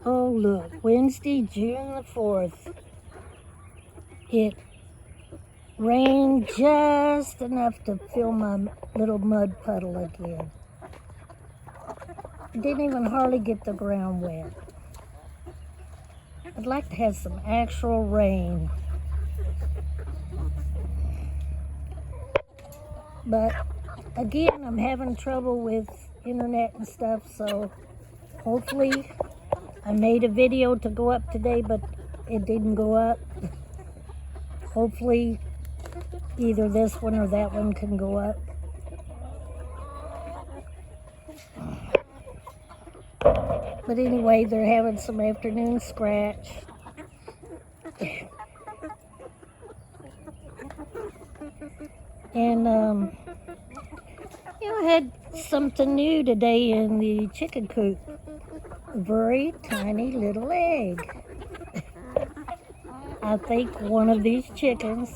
Oh, look, Wednesday, June the 4th. It rained just enough to fill my little mud puddle again. It didn't even hardly get the ground wet. I'd like to have some actual rain. But again, I'm having trouble with internet and stuff, so hopefully I made a video to go up today, but it didn't go up. Hopefully either this one or that one can go up. But anyway, they're having some afternoon scratch. And, I had something new today in the chicken coop. A very tiny little egg. I think one of these chickens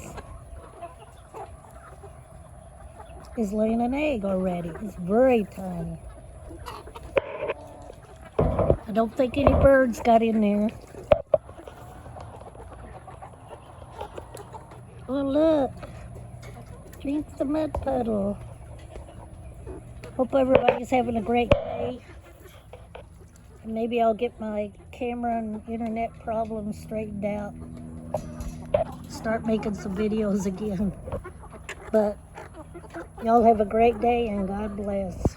is laying an egg already. It's very tiny. I don't think any birds got in there. Oh, look. Beneath the mud puddle. Hope everybody's having a great day. And maybe I'll get my camera and internet problems straightened out. Start making some videos again. But y'all have a great day and God bless.